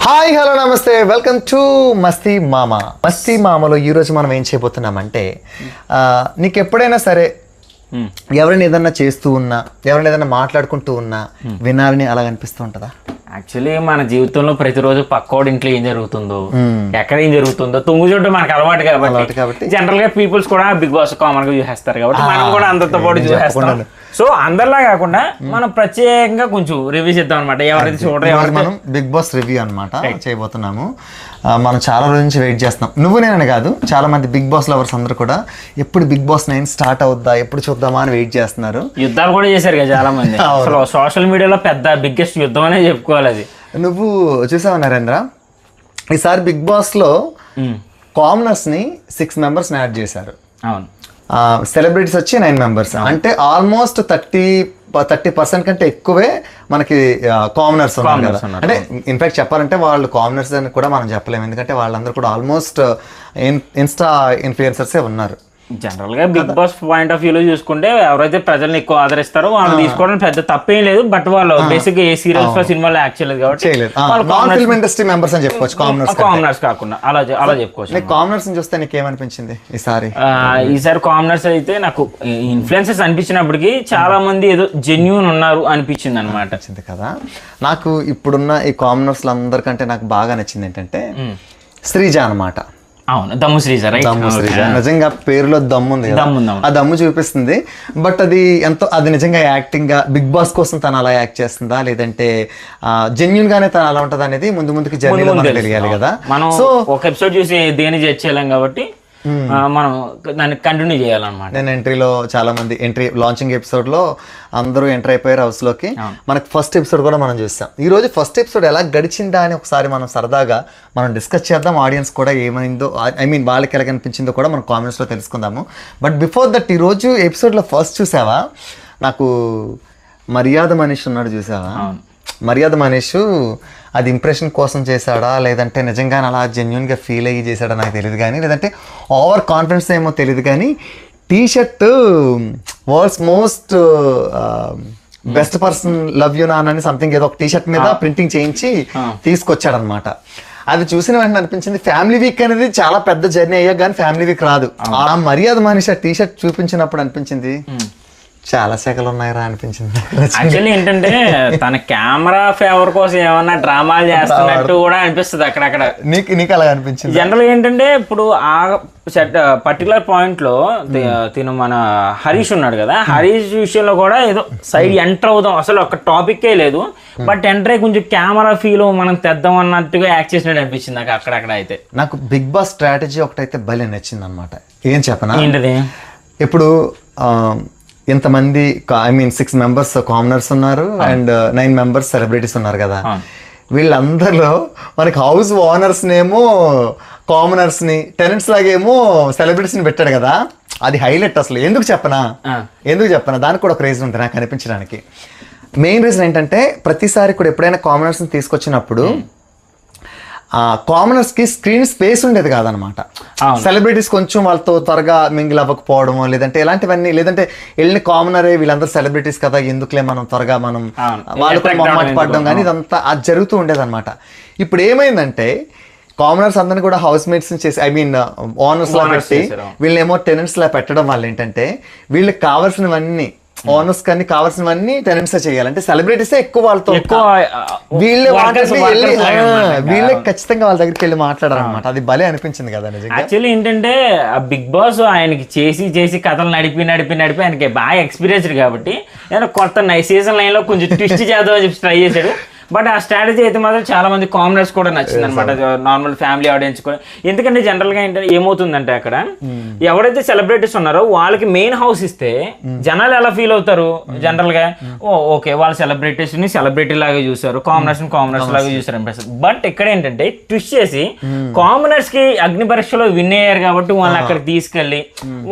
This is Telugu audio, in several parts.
హాయ్ హలో నమస్తే వెల్కమ్ టు మస్తీ మామ. మస్తీ మామలో ఈరోజు మనం ఏం చేయబోతున్నామంటే నీకు ఎప్పుడైనా సరే ఎవరైనా ఏదన్నా చేస్తూ ఉన్నా ఎవరైనా ఏదన్నా మాట్లాడుకుంటూ ఉన్నా వినాలని అలా అనిపిస్తూ ఉంటుందా? యాక్చువల్లీ మన జీవితంలో ప్రతిరోజు పక్కోడి ఇంట్లో ఏం జరుగుతుందో ఎక్కడ ఏం జరుగుతుందో తుంగు చూడటం మనకు అలవాటు కాబట్టి జనరల్ గా పీపుల్స్ కూడా బిగ్ బాస్ కామన్ గా చూసేస్తారు కాబట్టి మనం కూడా అందరితో పాటు చూసేస్తాం. సో అందరిలా కాకుండా మనం ప్రత్యేకంగా కొంచెం రివ్యూ చేద్దాం అనమాట. ఎవరైతే చూడరు మనం బిగ్ బాస్ రివ్యూ అనమాట చేయబోతున్నాము. మనం చాలా రోజు నుంచి వెయిట్ చేస్తున్నాం. నువ్వు నేనని కాదు, చాలా మంది బిగ్ బాస్ లవర్స్ అందరూ కూడా ఎప్పుడు బిగ్ బాస్ 9 స్టార్ట్ అవుద్దా, ఎప్పుడు చూద్దామా అని వెయిట్ చేస్తున్నారు. యుద్ధాలు కూడా చేశారు కదా చాలా మంది. అసలు సోషల్ మీడియాలో పెద్ద బిగ్గెస్ట్ యుద్ధం అనే చెప్పుకోవాలి అది. నువ్వు చూసావా నరేంద్ర, ఈసారి బిగ్ బాస్ లో కామనర్స్ ని 6 మెంబర్స్ యాడ్ చేశారు. అవును, సెలబ్రిటీస్ వచ్చి 9 మెంబర్స్, అంటే ఆల్మోస్ట్ 30% కంటే ఎక్కువే మనకి కామనర్స్ ఉన్నారు కదా. అంటే ఇన్ఫాక్ట్ చెప్పాలంటే వాళ్ళు కామనర్స్ అని కూడా మనం చెప్పలేము, ఎందుకంటే వాళ్ళందరూ కూడా ఆల్మోస్ట్ ఇన్స్టా ఇన్ఫ్లుయెన్సర్సే ఉన్నారు. జనరల్ గా బిగ్ బాస్ పాయింట్ ఆఫ్ వ్యూలో చూసుకుంటే ఎవరైతే ప్రజల్ని ఎక్కువ ఆదరిస్తారో వాళ్ళు తీసుకోవడం పెద్ద తప్పేం లేదు. బట్ వాళ్ళు బేసిక్ ఏ సీరియల్స్ సినిమాలో యాక్ట్ చేయలేదు కాబట్టి ఇండస్ట్రీ మెంబర్స్ అని చెప్పుకోవచ్చు. కామనర్స్ కాకుండా అలా చెప్పుకోవచ్చు. కామనర్స్ చూస్తే నీకు ఏమనిపించింది ఈసారి? కామనర్స్ అయితే నాకు ఇన్ఫ్లుయెన్సర్స్ అనిపించినప్పటికీ చాలా మంది ఏదో జెన్యూన్ ఉన్నారు అనిపించింది అనమాట. కదా, నాకు ఇప్పుడున్న ఈ కామనర్స్ అందరికంటే నాకు బాగా నచ్చింది ఏంటంటే శ్రీజ అనమాట. అవును, దమ్ము శ్రీజ. నిజంగా పేరులో దమ్ము ఉంది, ఆ దమ్ము చూపిస్తుంది. బట్ అది నిజంగా యాక్టింగ్ గా బిగ్ బాస్ కోసం తను అలా యాక్ట్ చేస్తుందా, లేదంటే జెన్యున్ గానే తను అలా ఉంటది అనేది ముందుకి జర్నీలో తెలియాలి కదా. మనం ఒక ఎపిసోడ్ చూసి దేని జడ్జ్ చేయలేం కాబట్టి మనం దాన్ని కంటిన్యూ చేయాలన్నమాట. నేను ఎంట్రీలో చాలా మంది లాంచింగ్ ఎపిసోడ్ లో అందరూ ఎంటర్ అయిపోయారు హౌస్ లోకి. మనకి ఫస్ట్ ఎపిసోడ్ కూడా మనం చూస్తాం. ఈ రోజు ఫస్ట్ ఎపిసోడ్ ఎలా గడిచిందా అని ఒకసారి మనం సరదాగా మనం డిస్కస్ చేద్దాం. ఆడియన్స్ కూడా ఏమైందో, వాళ్ళకి ఎలా కనిపించిందో కూడా మనం కామెంట్స్ లో తెలుసుకుందాము. బట్ బిఫోర్ దట్, ఈ రోజు ఎపిసోడ్ లో ఫస్ట్ చూసావా, నాకు మర్యాద మనీష్ ఉన్నాడు చూసావా? మర్యాద మనీష్ అది ఇంప్రెషన్ కోసం చేశాడా, లేదంటే నిజంగానే అలా జెన్యున్గా ఫీల్ అయ్యి చేశాడా నాకు తెలియదు, కానీ లేదంటే ఓవర్ కాన్ఫిడెన్స్ ఏమో తెలియదు, కానీ T shirt world's most best person love you నాన్ అని సంథింగ్ ఏదో ఒక టీషర్ట్ మీద ప్రింటింగ్ చేయించి తీసుకొచ్చాడు అనమాట. అది చూసిన వెంటనే అనిపించింది ఫ్యామిలీ వీక్ అనేది చాలా పెద్ద జర్నీ అయ్యా, కానీ ఫ్యామిలీ వీక్ రాదు. ఆ మర్యాద మనిషి ఆ టీషర్ట్ చూపించినప్పుడు అనిపించింది చాలా శాఖలు ఉన్నాయరా అనిపించింది. యాక్చువల్లీ ఏంటంటే తన కెమెరా ఫేవర్ కోసం ఏమన్నా డ్రామాలు చేస్తున్నట్టు కూడా అనిపిస్తుంది అక్కడక్కడ. నీకు అలా అనిపించింది? జనరల్ ఏంటంటే ఇప్పుడు ఆ పర్టికులర్ పాయింట్ లో తిను మన హరీష్ ఉన్నాడు కదా, హరీష్ విషయంలో కూడా ఏదో సైడ్ ఎంటర్ అవుదాం, అసలు ఒక టాపిక్కే లేదు, బట్ ఎంటర్ అయ్యి కొంచెం కెమెరా ఫీల్ మనం తెద్దాం అన్నట్టుగా యాక్ట్ చేసినట్టు అనిపించింది నాకు అక్కడక్కడ. అయితే నాకు బిగ్ బాస్ స్ట్రాటజీ ఒకటైతే భలే నచ్చింది అనమాట. ఏం చెప్పనా, ఏంటది? ఇప్పుడు ఇంతమంది 6 మెంబర్స్ కామనర్స్ ఉన్నారు అండ్ 9 మెంబర్స్ సెలబ్రిటీస్ ఉన్నారు కదా. వీళ్ళందరిలో మనకి హౌస్ ఓనర్స్ నేమో కామనర్స్ ని, టెనెంట్స్ లాగేమో సెలబ్రిటీస్ ని పెట్టాడు కదా. అది హైలైట్. అసలు ఎందుకు చెప్పనా, దానికి కూడా ఒక రీజన్ ఉంది నాకు అనిపించడానికి. మెయిన్ రీజన్ ఏంటంటే ప్రతిసారి కూడా ఎప్పుడైనా కామనర్స్ ని తీసుకొచ్చినప్పుడు కామనర్స్ కి స్క్రీన్ స్పేస్ ఉండేది కాదనమాట. సెలబ్రిటీస్ కొంచెం వాళ్ళతో త్వరగా మింగిల్ అవ్వకపోవడము, లేదంటే ఇలాంటివన్నీ, లేదంటే వెళ్ళిన కామనరే వీళ్ళందరూ సెలబ్రిటీస్ కదా ఎందుకులే మనం త్వరగా మనం వాళ్ళతో మొహమాట పడడం, కానీ ఇదంతా అది జరుగుతూ ఉండేది అనమాట. ఇప్పుడు ఏమైందంటే కామనర్స్ అందరినీ కూడా హౌస్ మేట్స్ చేసి ఓనర్స్ లా పెట్టి వీళ్ళేమో టెనెంట్స్ లా పెట్టడం వల్ల ఏంటంటే వీళ్ళకి కావాల్సినవన్నీ ఓనర్స్ కానీ కావాల్సినవన్నీ టెనెంట్స్ చేయాలంటే సెలబ్రిటీస్ ఎక్కువ వాళ్ళతో వీళ్ళే ఖచ్చితంగా వాళ్ళ దగ్గరికి వెళ్ళి మాట్లాడారనమాట. అది భలే అనిపించింది కదా నిజంగా. యాక్చువల్లీ ఏంటంటే ఆ బిగ్ బాస్ ఆయనకి చేసి కథలు నడిపి ఆయనకి బాగా ఎక్స్పీరియన్స్డ్ కాబట్టి కొత్త సీజన్ 9 లో కొంచెం ట్విస్ట్ చేద్దామని చెప్పి ట్రై చేశాడు. బట్ ఆ స్ట్రాటజీ అయితే మాత్రం చాలా మంది కామనర్స్ కూడా నచ్చింది అనమాట, నార్మల్ ఫ్యామిలీ ఆడియన్స్ కూడా. ఎందుకంటే జనరల్ గా ఏంటంటే ఏమవుతుందంటే అక్కడ ఎవరైతే సెలబ్రిటీస్ ఉన్నారో వాళ్ళకి మెయిన్ హౌస్ ఇస్తే జనాలు ఎలా ఫీల్ అవుతారు, జనరల్ గా ఓకే వాళ్ళ సెలబ్రిటీస్ ని సెలబ్రిటీ లాగా చూసారు, కామనర్స్ లాగా చూసారు అనిపిస్తుంది. బట్ ఇక్కడ ఏంటంటే ట్విస్ట్ చేసి కామనర్స్ కి అగ్ని పరీక్షలో విన్ అయ్యారు కాబట్టి వాళ్ళని అక్కడికి తీసుకెళ్లి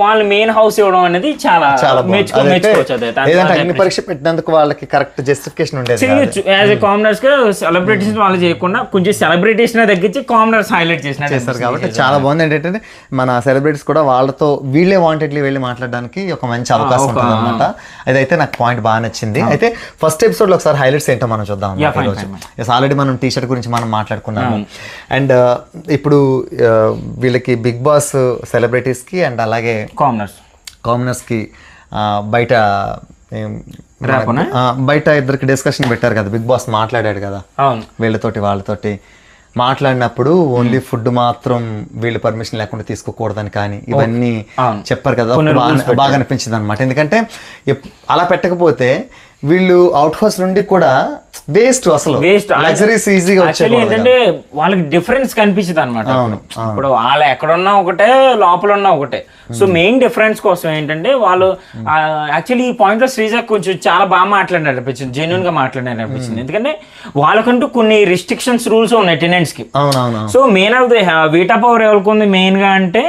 వాళ్ళు మెయిన్ హౌస్ ఇవ్వడం అనేది చాలా మెచ్చుకోవచ్చు. అగ్ని పరీక్ష పెట్టినందుకు వాళ్ళకి కరెక్ట్ జస్టిఫికేషన్ ఉండేది. చేయొచ్చు యాజ్ ఎ కామనర్ కామనర్స్ కి సెలబ్రిటీస్ వాళ్ళు చేయకుండా కొంచెం సెలబ్రిటీస్ తగ్గించి కామనర్స్ హైలైట్ చేస్తారు కాబట్టి చాలా బాగుంది. ఏంటంటే మన సెలబ్రిటీస్ కూడా వాళ్ళతో వీళ్ళే వాంటెడ్లీ వెళ్ళి మాట్లాడడానికి ఒక మంచి అవకాశం ఉంటుంది అనమాట. అదైతే నాకు పాయింట్ బాగా నచ్చింది. అయితే ఫస్ట్ ఎపిసోడ్ లో ఒకసారి హైలైట్స్ ఏంటో మనం చూద్దాం. ఆల్రెడీ మనం టీ షర్ట్ గురించి మనం మాట్లాడుకున్నాము. అండ్ ఇప్పుడు వీళ్ళకి బిగ్ బాస్ సెలబ్రిటీస్ కి అండ్ అలాగే కామనర్స్ కి బయట ఇద్దరికి డిస్కషన్ పెట్టారు కదా, బిగ్ బాస్ మాట్లాడాడు కదా వీళ్ళతోటి వాళ్ళతోటి మాట్లాడినప్పుడు ఓన్లీ ఫుడ్ మాత్రం వీళ్ళు పర్మిషన్ లేకుండా తీసుకోకూడదని కానీ ఇవన్నీ చెప్పారు కదా. బాగా అనిపించింది అనమాట. ఎందుకంటే అలా పెట్టకపోతే వీళ్ళు అవుట్ హౌస్ నుండి కూడా వేస్ట్, అసలు లగ్జరీస్ ఈజీగా వచ్చాయి. ఏంటంటే వాళ్ళకి డిఫరెన్స్ కనిపించదు అనమాట. ఇప్పుడు వాళ్ళు ఎక్కడున్నా ఒకటే, లోపల ఉన్నా ఒకటే. సో మెయిన్ డిఫరెన్స్ కోసం ఏంటంటే వాళ్ళు యాక్చువల్లీ ఈ పాయింట్ లో శ్రీజ కొంచెం చాలా బాగా మాట్లాడినట్టు అనిపించింది, జెన్యున్ గా మాట్లాడినట్టు అనిపించింది. ఎందుకంటే వాళ్ళకంటూ కొన్ని రిస్ట్రిక్షన్స్ రూల్స్ ఉన్నాయి టెనెంట్స్ కి. So main of the Vita power ఎవరికి ఉంది మెయిన్ గా అంటే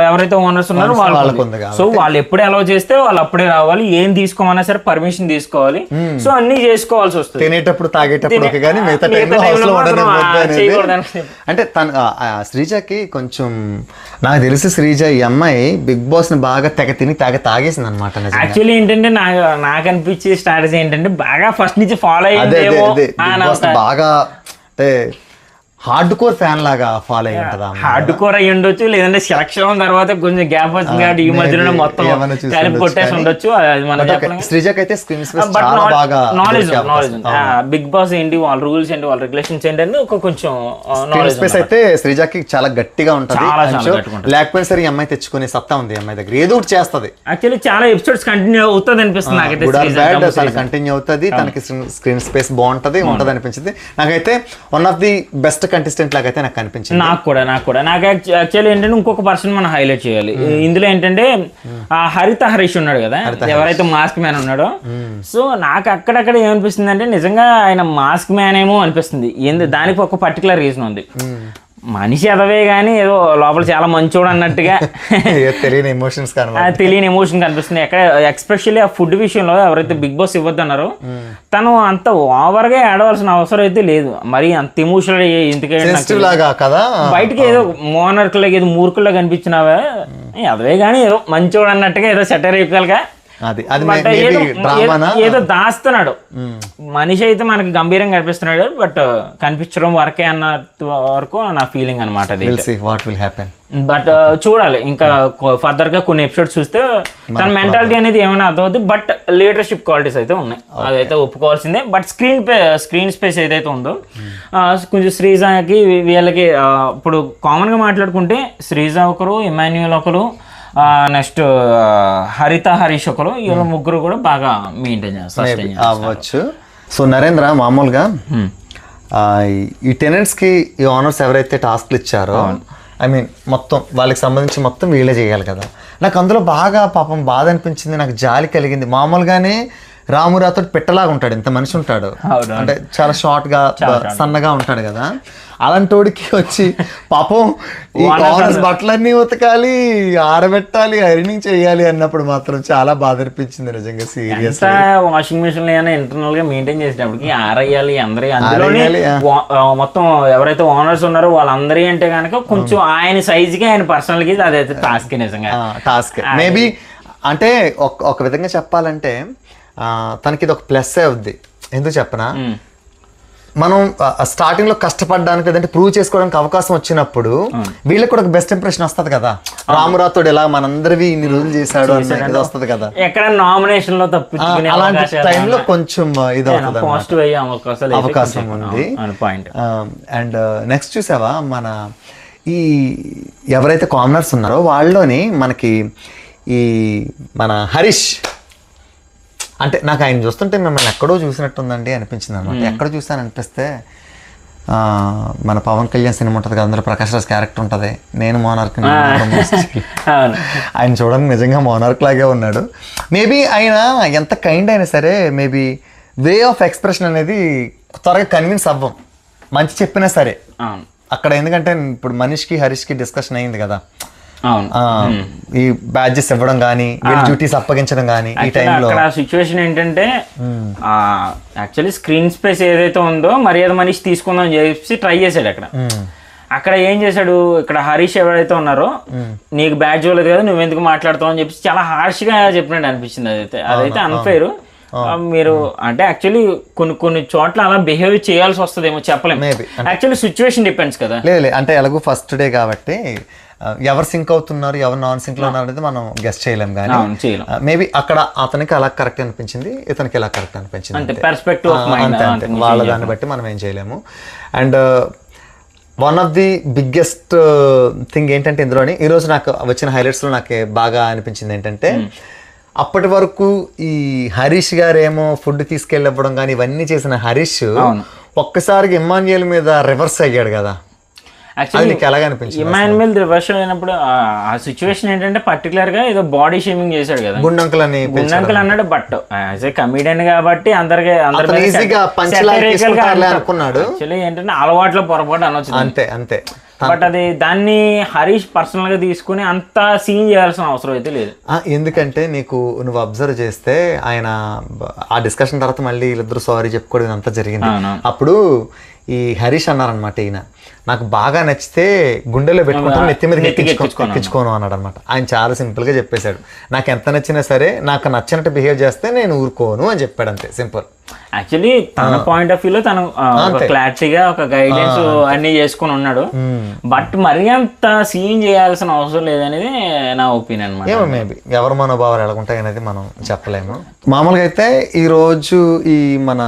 ఎవరైతే ఓనర్స్ ఉన్నారో వాళ్ళకు. సో వాళ్ళు ఎప్పుడు అలౌ చేస్తే వాళ్ళు అప్పుడే రావాలి, ఏం తీసుకోమన్నా సరే పర్మిషన్ తీసుకోవాలి. సో అన్ని చేసుకోవాల్సి వస్తుంది. తినేటప్పుడు తాగేటప్పుడు కానీ మిగతా టైంలో హౌస్ లో ఉండదు. అంటే శ్రీజకి కొంచెం నాకు తెలిసి శ్రీజ ఈ అమ్మాయి బిగ్ బాస్ ని బాగా తిని తాగేసింది అనమాట. యాక్చువల్లీ ఏంటంటే నాకు అనిపించే స్ట్రాటజీ ఏంటంటే బాగా ఫస్ట్ నుంచి ఫాలో అయ్యింది బాగా, అంటే హార్డ్ కోర్ ఫ్యాన్ లాగా ఫాలో అయ్యి ఉంటుందా? హార్డ్ కోర్ అయ్యి ఉండొచ్చు, లేదంటే సెలక్షన్ తర్వాత కొంచెం గ్యాప్ వచ్చింది కాబట్టి ఈ మధ్యలో మొత్తం కలిపి కొట్టేసి ఉండొచ్చు. శ్రీజకైతే నాలెడ్జ్ బిగ్ బాస్ ఏంటి, వాళ్ళ రూల్స్ ఏంటి, వాళ్ళ రెగ్యులేషన్స్ ఏంటి అని కొంచెం నాలెడ్జ్ స్పేస్ అయితే శ్రీజకి చాలా గట్టిగా ఉంటుంది. లేకపోయినా సరే ఈ అమ్మాయి తెచ్చుకునే సత్తా ఉంది అమ్మాయి దగ్గర, ఏదో ఒకటి చేస్తుంది. యాక్చువల్లీ చాలా ఎపిసోడ్స్ కంటిన్యూ అవుతుంది అనిపిస్తుంది నాకైతే. కంటిన్యూ అవుతుంది, తనకి స్క్రీన్ స్పేస్ బాగుంటది ఉంటది అనిపించింది. నాకైతే one of the best contestant లాగా అయితే నాకు అనిపించింది. నాకు కూడా యాక్చువల్లీ ఏంటంటే ఇంకొక పర్సన్ మనం హైలైట్ చేయాలి ఇందులో. ఏంటంటే హరిత హరీష్ ఉన్నాడు కదా, ఎవరైతే మాస్క్ మ్యాన్ ఉన్నాడో. సో నాకు అక్కడక్కడ ఏమనిపిస్తుంది అంటే నిజంగా ఆయన మాస్క్ మ్యాన్ ఏమో అనిపిస్తుంది. దానికి ఒక పర్టికులర్ రీజన్ ఉంది. మనిషి ఎదవే గానీ ఏదో లోపల చాలా మంచోడు అన్నట్టుగా తెలియని ఎమోషన్ కనిపిస్తుంది. ఎక్కడ ఎక్స్పెషల్లీ ఆ ఫుడ్ విషయంలో ఎవరైతే బిగ్ బాస్ ఇవ్వద్దన్నారో తను అంత ఓవర్ గా ఆడవలసిన అవసరం అయితే లేదు. మరి అంత ఎమోషనల్ బయటకి ఏదో మోనర్కులకి ఏదో మూర్ఖుల్లో కనిపించినావా ఎదవే గానీ ఏదో మంచోడు అన్నట్టుగా ఏదో సెటరికల్ గా ఏదో దాస్తున్నాడు. మనిషి అయితే మనకి గంభీరంగా కనిపిస్తున్నాడు, బట్ కనిపించడం వరకే అన్న వరకు నా ఫీలింగ్ అనమాట. బట్ చూడాలి ఇంకా ఫర్దర్ గా కొన్ని ఎపిసోడ్స్ చూస్తే తన మెంటాలిటీ అనేది ఏమైనా అర్థమవుతుంది. బట్ లీడర్షిప్ క్వాలిటీస్ అయితే ఉన్నాయి, అదైతే ఒప్పుకోవాల్సిందే. బట్ స్క్రీన్ స్పేస్ ఏదైతే ఉందో కొంచెం శ్రీజాకి వీళ్ళకి ఇప్పుడు కామన్ గా మాట్లాడుకుంటే శ్రీజ ఒకరు, ఇమాన్యుయల్ ఒకరు, నెక్స్ట్ హరిత హరీష్ ఒకరు, వీళ్ళ ముగ్గురు కూడా బాగా మెయింటైన్ అవ్వచ్చు. సో నరేంద్ర, మామూలుగా ఈ టెనెంట్స్ కి ఈ ఓనర్స్ ఎవరైతే టాస్క్లు ఇచ్చారో ఐ మీన్ మొత్తం వాళ్ళకి సంబంధించి మొత్తం వీళ్ళే చేయాలి కదా. నాకు అందులో బాగా పాపం బాధ అనిపించింది, నాకు జాలి కలిగింది. మామూలుగానే రామురాతో పెట్టలాగా ఉంటాడు, ఇంత మనిషి ఉంటాడు, అంటే చాలా షార్ట్ గా సన్నగా ఉంటాడు కదా. అలాంటోడికి వచ్చి పాపం ఈ ఓనర్స్ బట్టలన్నీ ఉతకాలి, ఆరబెట్టాలి, ఐరనింగ్ చేయాలి అన్నప్పుడు మాత్రం చాలా బాధ అనిపించింది నిజంగా. సీరియస్ వాషింగ్ మిషన్ ఇంటర్నల్ గా మెయింటైన్ చేసేటప్పటికి ఆరేయాలి అందరి, అందులోనే మొత్తం ఎవరైతే ఓనర్స్ ఉన్నారో వాళ్ళందరి అంటే కనుక కొంచెం ఆయన సైజ్ కి ఆయన పర్సనల్ కి అదైతే టాస్క్ నిజంగా టాస్క్. మేబీ అంటే ఒక విధంగా చెప్పాలంటే తనకి ఇది ఒక ప్లస్ అవుద్ది. ఎందుకు చెప్పనా, మనం స్టార్టింగ్ లో కష్టపడడానికి లేదంటే ప్రూవ్ చేసుకోవడానికి అవకాశం వచ్చినప్పుడు వీళ్ళకి కూడా ఒక బెస్ట్ ఇంప్రెషన్ వస్తుంది కదా. రామురాతోడు ఎలా మనందరివి ఇన్ని రోజులు చేశాడు అనేది వస్తుంది కదా. ఎక్కడ నామినేషన్ లో తప్పించుకునే అలాంటి టైంలో కొంచెం ఇది అవకాశం ఉంది. అండ్ నెక్స్ట్ చూసావా, మన ఈ ఎవరైతే కామనర్స్ ఉన్నారో వాళ్ళలోని మనకి ఈ మన హరీష్, అంటే నాకు ఆయన చూస్తుంటే మిమ్మల్ని ఎక్కడో చూసినట్టుందండి అనిపించింది అనమాట. ఎక్కడ చూసాను అనిపిస్తే మన పవన్ కళ్యాణ్ సినిమా ఉంటుంది కదా, అందులో ప్రకాష్ రాజ్ క్యారెక్టర్ ఉంటుంది, నేను మోనార్క్. ఆయన చూడడానికి నిజంగా మోనార్క్ లాగే ఉన్నాడు. మేబీ ఆయన ఎంత కైండ్ అయినా సరే మేబీ వే ఆఫ్ ఎక్స్ప్రెషన్ అనేది త్వరగా కన్విన్స్ అవ్వం, మంచి చెప్పినా సరే అక్కడ. ఎందుకంటే ఇప్పుడు మనీష్కి హరీష్కి డిస్కషన్ అయింది కదా, అవును. ఈ బ్యాడ్జెస్ ఇవ్వడం కానీ డ్యూటీస్ అప్పగించడం కానీ ఈ టైంలో అక్కడ సిచ్యువేషన్ ఏంటంటే యాక్చువల్లీ స్క్రీన్ స్పేస్ ఏదైతే ఉందో మర్యాద మనిషి తీసుకుందాం అని చెప్పి ట్రై చేశాడు అక్కడ ఏం చేశాడు, ఇక్కడ హరీష్ ఎవరైతే ఉన్నారో నీకు బ్యాడ్జ్ ఇవ్వలేదు కదా నువ్వు ఎందుకు మాట్లాడుతావు అని చెప్పి చాలా హార్ష్గా చెప్పినట్టు అనిపించింది. అదైతే అన్ఫేర్. మీరు అంటే యాక్చువల్లీ కొన్ని చోట్ల అలా బిహేవ్ చేయాల్సి వస్తుందేమో చెప్పలేము. యాక్చువల్లీ సిచ్యువేషన్ డిపెండ్స్ కదా. లేదు అంటే ఎలాగో ఫస్ట్ డే కాబట్టి ఎవరు సింక్ అవుతున్నారు ఎవరు నాన్ సింక్ లో ఉన్నారు అనేది మనం గెస్ట్ చేయలేము. కానీ మేబీ అక్కడ అతనికి అలా కరెక్ట్ అనిపించింది, ఇతనికి ఎలా కరెక్ట్ అనిపించింది అంతే. వాళ్ళ దాన్ని బట్టి మనం ఏం చేయలేము. And one of the biggest thing ఏంటంటే ఇందులోని ఈరోజు నాకు వచ్చిన హైలైట్స్లో నాకు బాగా అనిపించింది ఏంటంటే అప్పటి వరకు ఈ హరీష్ గారు ఏమో ఫుడ్ తీసుకెళ్ళివ్వడం కానీ ఇవన్నీ చేసిన హరీష్ ఒక్కసారిగా ఇమ్మాన్యుయల్ మీద రివర్స్ అయ్యాడు కదా. ఇమాన్యుయల్ రివర్స్ అయినప్పుడు ఆ సిచ్యువేషన్ ఏంటంటే పర్టికులర్ గా ఏదో బాడీ షేమింగ్ చేశాడు కదా, గుండంకుల్ అన్నాడు. బట్ యాజ్ ఏ కమిడియన్ కాబట్టి యాక్చువల్లీ ఏంటంటే అలవాట్లో పొరపాటు అనొచ్చు అంతే. బట్ అది దాన్ని హరీష్ పర్సనల్ గా తీసుకుని అంత సీన్ చేయాల్సిన అవసరం అయితే లేదు. ఎందుకంటే నువ్వు అబ్జర్వ్ చేస్తే ఆయన ఆ డిస్కషన్ తర్వాత మళ్ళీ వీళ్ళిద్దరు సారీ చెప్పుకోవడం అంతా జరిగింది. అప్పుడు ఈ హరీష్ అన్నారనమాట, ఈయన నాకు బాగా నచ్చితే గుండెలో పెట్టుకుంటాను నెత్తి మీద ఎక్కించుకోను అన్నాడు అనమాట. ఆయన చాలా సింపుల్ గా చెప్పేశాడు, నాకు ఎంత నచ్చినా సరే నాకు నచ్చినట్టు బిహేవ్ చేస్తే నేను ఊరుకోను అని చెప్పాడు, అంతే సింపుల్. యాక్చువల్లీ తన పాయింట్ ఆఫ్ వ్యూలో తను క్లారిటీగా ఒక గైడెన్స్ అన్ని చేసుకుని ఉన్నాడు. బట్ మరీ అంత సీన్ చేయాల్సిన అవసరం లేదనేది నా ఒపీనియన్ అనమాట. ఏమో మేబీ ఎవరి మనోభావాలు ఎలాగుంటాయి అనేది మనం చెప్పలేము. మామూలుగా అయితే ఈ రోజు ఈ మన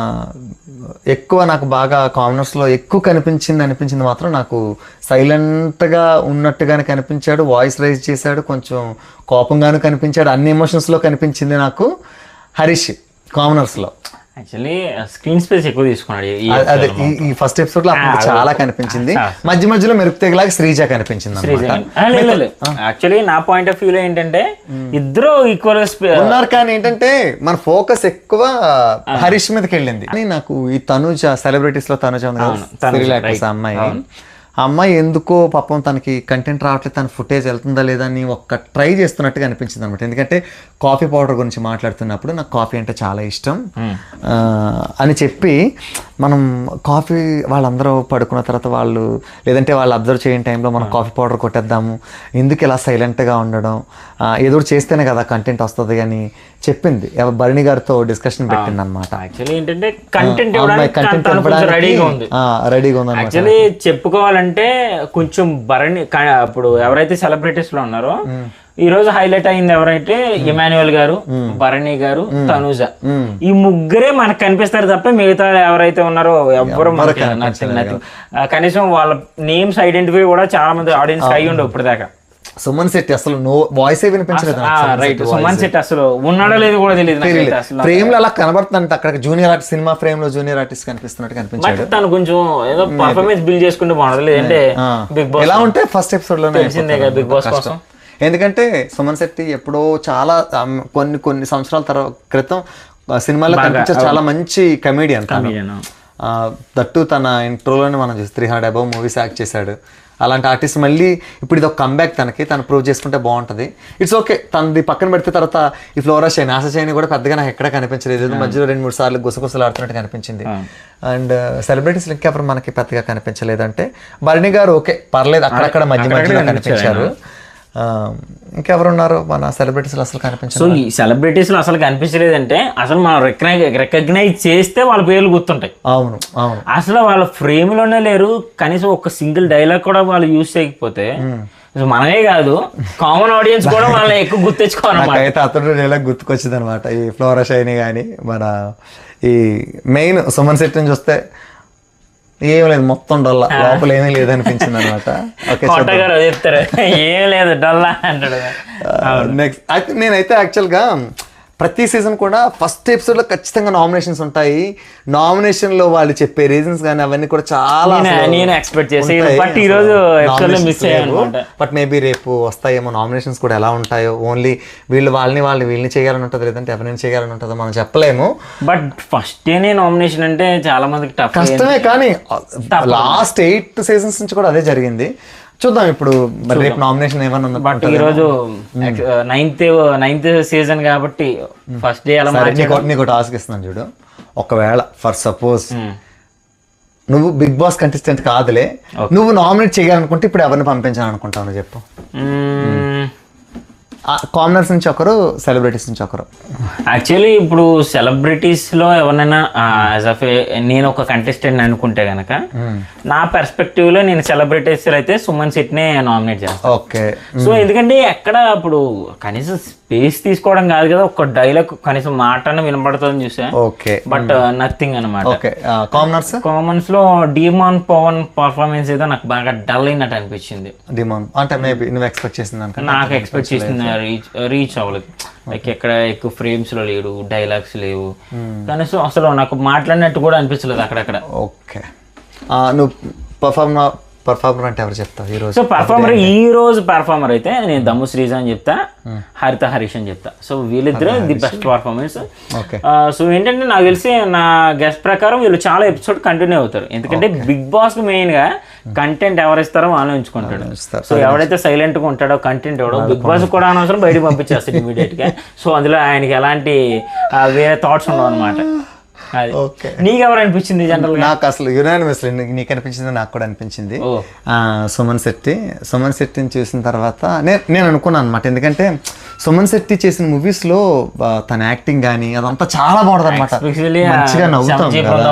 ఎక్కువ నాకు బాగా కామనర్స్లో ఎక్కువ అనిపించింది మాత్రం నాకు సైలెంట్గా ఉన్నట్టుగానే కనిపించాడు, వాయిస్ రైజ్ చేశాడు, కొంచెం కోపంగాను కనిపించాడు, అన్ని ఎమోషన్స్లో కనిపించింది నాకు హరీష్ కామనర్స్లో. యాక్చువల్లీ స్క్రీన్ స్పేస్ ఎక్కువ తీసుకున్నాడు అదే ఈ ఫస్ట్ ఎపిసోడ్ లో చాలా కనిపించింది. మధ్యలో మెరుపు తెగలాగా శ్రీజ కనిపించింది. యాక్చువల్లీ నా పాయింట్ ఆఫ్ వ్యూలో ఏంటంటే ఇద్దరు ఈక్వల్ ఉన్నారు, కానీ ఏంటంటే మన ఫోకస్ ఎక్కువ హరీష్ మీదకి వెళ్ళింది. కానీ నాకు ఈ తనుజ సెలబ్రిటీస్ లో తనుజ అమ్మాయి ఎందుకో పాపం తనకి కంటెంట్ రావట్లేదు, తన ఫుటేజ్ వెళ్తుందా లేదా అని ఒక్క ట్రై చేస్తున్నట్టుగా అనిపించింది అనమాట. ఎందుకంటే కాఫీ పౌడర్ గురించి మాట్లాడుతున్నప్పుడు నాకు కాఫీ అంటే చాలా ఇష్టం అని చెప్పి మనం కాఫీ వాళ్ళందరూ పడుకున్న తర్వాత లేదంటే వాళ్ళు అబ్జర్వ్ చేయని టైంలో మనం కాఫీ పౌడర్ కొట్టేద్దాము, ఎందుకు ఇలా సైలెంట్గా ఉండడం, ఏదో చేస్తేనే కదా కంటెంట్ వస్తుంది అని చెప్పింది. భరణి గారితో డిస్కషన్ పెట్టింది అనమాట. రెడీగా ఉంది. యాక్చువల్లీ చెప్పుకోవాలంటే కొంచెం భరణి ఇప్పుడు ఎవరైతే సెలబ్రిటీస్ లో ఉన్నారో ఈ రోజు హైలైట్ అయింది ఎవరైతే ఇమాన్యుయల్ గారు, భరణి గారు, తనుజ, ఈ ముగ్గురే మనకు కనిపిస్తారు తప్ప మిగతా ఎవరైతే ఉన్నారో ఎవ్వరు కనీసం వాళ్ళ నేమ్స్ ఐడెంటిఫై కూడా చాలా మంది ఆడియన్స్ అయ్యి ఉండవు ఇప్పటిదాకా. సుమన్ శెట్టి అసలు వాయిస్ వినిపించలేదు. సుమన్ శెట్టి అసలు ఉన్నాడో లేదు కూడా తెలియదు. ఫ్రేమ్ లో అలా కనబడుతుందంట, అక్కడ జూనియర్ ఆర్టిస్ట్ సినిమా ఫ్రేమ్ లో జూనియర్ ఆర్టిస్ట్ కనిపిస్తున్నట్టు కనిపించాడు. తను కొంచెం ఏదో పర్ఫార్మెన్స్ బిల్డ్ చేసుకుంటే బాగుంటుంది, లేదంటే బిగ్ బాస్ ఎలా ఉంటే ఫస్ట్ ఎపిసోడ్ లోనే బిగ్ బాస్ కోసం. ఎందుకంటే సుమన్ శెట్టి ఎప్పుడో చాలా కొన్ని సంవత్సరాల క్రితం సినిమాలో కనిపించే చాలా మంచి కమేడియన్. దట్టు తన ఇంట్రోలోనే మనం చూసి 300 above మూవీస్ యాక్ట్ చేశాడు. అలాంటి ఆర్టిస్ట్ మళ్ళీ ఇప్పుడు ఇది ఒక కంబ్యాక్ తను ప్రూవ్ చేసుకుంటే బాగుంటుంది. It's okay. తనది పక్కన పెడితే తర్వాత ఈ ఫ్లోరా షైన్, ఆశ షైన్ కూడా పెద్దగా నాకు ఎక్కడ కనిపించలేదు. మధ్యలో 2-3 సార్లు గుసగుసలాడుతున్నట్టు కనిపించింది. అండ్ సెలబ్రిటీస్ ఇంకెవరు మనకి పెద్దగా కనిపించలేదంటే భరణి గారు ఓకే పర్లేదు, అక్కడక్కడ మధ్యలో కనిపించారు. ఇంకెవరున్నారు మన సెలబ్రిటీస్ అసలు కనిపించారు. సో ఈ సెలబ్రిటీస్ అసలు కనిపించలేదంటే అసలు మనం రికగ్నైజ్ చేస్తే వాళ్ళ పేర్లు గుర్తుంటాయి. అవును అవును. అసలు వాళ్ళ ఫ్రేమ్ లోనే లేరు, కనీసం ఒక సింగిల్ డైలాగ్ కూడా వాళ్ళు యూజ్ చేయకపోతే మనమే కాదు కామన్ ఆడియన్స్ కూడా వాళ్ళని ఎక్కువ గుర్తించుకోవాలి. అయితే అతడు డైలాగ్ గుర్తుకొచ్చింది అనమాట. ఈ ఫ్లోరా షైని కానీ మన ఈ మెయిన్ సుమన్ శెట్టిని చూస్తే ఏం లేదు, మొత్తం డొల్లా, లోపల ఏమీ లేదనిపించింది అనమాట. ఏం లేదు డొల్లా అంటాడు. నెక్స్ట్ అయితే నేనైతే యాక్చువల్గా ప్రతి సీజన్ కూడా ఫస్ట్ ఎపిసోడ్ లో ఖచ్చితంగా నామినేషన్స్ ఉంటాయి. నామినేషన్ లో వాళ్ళు చెప్పే రీజన్స్ కానీ అవన్నీ కూడా చాలా నేను ఎక్స్పెక్ట్ చేసి, బట్ ఈ రోజు మిస్ అయ్యాను. బట్ మేబీ రేపు వస్తాయేమో నామినేషన్స్ కూడా ఎలా ఉంటాయో. ఓన్లీ వీళ్ళని చేయాలని ఉంటుంది, లేదంటే ఎవరిని చేయాలని ఉంటుందో మనం చెప్పలేము. బట్ ఫస్ట్ నామినేషన్ అంటే చాలా మందికి కష్టమే. కానీ లాస్ట్ 8 seasons నుంచి కూడా అదే జరిగింది. చూద్దాం ఇప్పుడు మరి రేపు నామినేషన్ ఏమన్నా బట్ ఈరోజు నైన్త్ సీజన్ కాబట్టి ఫస్ట్ డే అలా నీకు టాస్క్ ఇస్తున్నాను చూడు. ఒకవేళ ఫర్ సపోజ్ నువ్వు బిగ్ బాస్ కంటెస్టెంట్ కాదులే, నువ్వు నామినేట్ చేయాలనుకుంటే ఇప్పుడు ఎవరిని పంపించాలనుకుంటావు చెప్పు. కామనర్స్ నుంచి ఒకరు, సెలబ్రిటీస్ నుంచి ఒకరు. యాక్చువల్లీ ఇప్పుడు సెలబ్రిటీస్లో ఎవరైనా యాజ్ ఆఫ్ నేను ఒక కంటెస్టెంట్ అనుకుంటే కనుక నా పర్స్పెక్టివ్లో నేను సెలబ్రిటీస్ అయితే సుమన్ శెట్టినే నామినేట్ చేస్తాను. ఓకే. సో ఎందుకంటే ఎక్కడ ఇప్పుడు కనీసం స్పేస్ తీసుకోవడం కాదు కదా, ఒక డైలాగ్ కనీసం మాట వినపడుతుందని చూసా. ఓకే. బట్ నథింగ్ అనమాట. ఓకే. కామన్స్ లో డిమాన్ పవన్ పర్ఫార్మెన్స్ ఏదో నాకు బాగా డల్ అయినట్టు అనిపించింది. డిమాన్ అంటే మేబీ నువ్వు ఎక్స్పెక్ట్ చేసింది, నాకు ఎక్స్పెక్ట్ చేసింది రీచ్ అవ్వలేదు. లైక్ ఎక్కడ ఎక్కువ ఫ్రేమ్స్ లో లేడు, డైలాగ్స్ లేవు, కనీసం అసలు నాకు మాట్లాడినట్టు కూడా అనిపించలేదు అక్కడక్కడ. ఓకే. నువ్వు పర్ఫార్మర్ అంటే ఎవరు చెప్తావు ఈ రోజు? సో పర్ఫార్మర్ అయితే నేను దమ్ము శ్రీజ అని చెప్తా, హరిత హరీష్ అని చెప్తా. సో వీళ్ళిద్దరు ది బెస్ట్ పర్ఫార్మెన్స్. సో ఏంటంటే నాకు తెలిసి నా గెస్ట్ ప్రకారం వీళ్ళు చాలా ఎపిసోడ్ కంటిన్యూ అవుతారు. ఎందుకంటే బిగ్ బాస్ మెయిన్ గా కంటెంట్ ఎవరు ఇస్తారో వాళ్ళు ఎంచుకుంటాడు. సో ఎవడైతే సైలెంట్ గా ఉంటాడో కంటెంట్ ఎవడో బిగ్ బాస్ కూడా అనవసరం బయటకు పంపించేస్తాడు ఇమీడియట్ గా. సో అందులో ఆయనకి ఎలాంటి వేరే థాట్స్ ఉండవు అనమాట. నీకు ఎవరు అనిపించింది జనరల్? నాకు అసలు యునానిమస్ నీకు అనిపించింది, నాకు కూడా అనిపించింది సుమన్ శెట్టిని చూసిన తర్వాత నేను అనుకున్నాను అనమాట. ఎందుకంటే సుమన్ శెట్టి చేసిన మూవీస్ లో తన యాక్టింగ్ కానీ అదంతా చాలా బాగుంటుంది అనమాట. మంచిగా నవ్వుతాం కదా,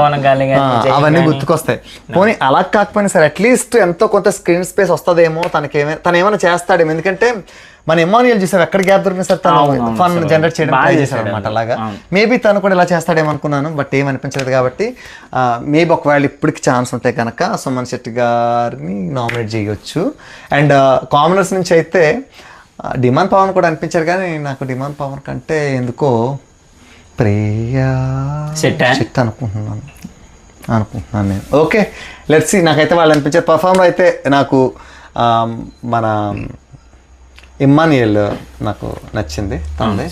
అవన్నీ గుర్తుకొస్తాయి. పోనీ అలా కాకపోయినా సరే అట్లీస్ట్ ఎంతో కొంత స్క్రీన్ స్పేస్ వస్తుందేమో, తను ఏమైనా చేస్తాడేమో. ఎందుకంటే మన ఎమాన్యుయల్ చూసాం, ఎక్కడ గ్యాప్ దొరికినా సరే తను ఫన్ జనరేట్ చేయడం ట్రై చేశాడు అనమాట. అలాగా మేబీ తను కూడా ఇలా చేస్తాడేమో అనుకున్నాను, బట్ ఏమనిపించలేదు. కాబట్టి మేబీ ఒకవేళ ఇప్పటికి ఛాన్స్ ఉంటే కనుక సుమన్ శెట్టి గారిని నామినేట్ చేయొచ్చు. అండ్ కామనర్స్ నుంచి అయితే డిమాండ్ పవన్ కూడా అనిపించారు, కానీ నాకు డిమాండ్ పవన్ కంటే ఎందుకో ప్రియా శెట్టి అనుకుంటున్నాను నేను. Okay, let's see. నాకైతే వాళ్ళు అనిపించారు. పర్ఫార్మర్ అయితే నాకు మన ఇమ్మాన్యుయల్ నాకు నచ్చింది.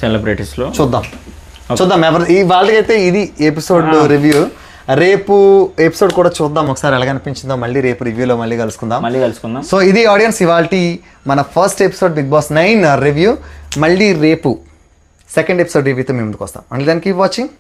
సెలబ్రిటీస్ లో చూద్దాం ఎవరు ఈ వాళ్ళకైతే. ఇది ఎపిసోడ్ రివ్యూ. రేపు ఎపిసోడ్ కూడా చూద్దాం ఒకసారి ఎలాగనిపించిందో. మళ్ళీ రేపు రివ్యూలో మళ్ళీ కలుసుకుందాం. సో ఇది ఆడియన్స్ ఇవాల్టి మన first episode big boss 9 review. మళ్ళీ రేపు సెకండ్ ఎపిసోడ్ రివ్యూతో మేము ముందుకు వస్తాం. అండ్ దానికి వాచింగ్.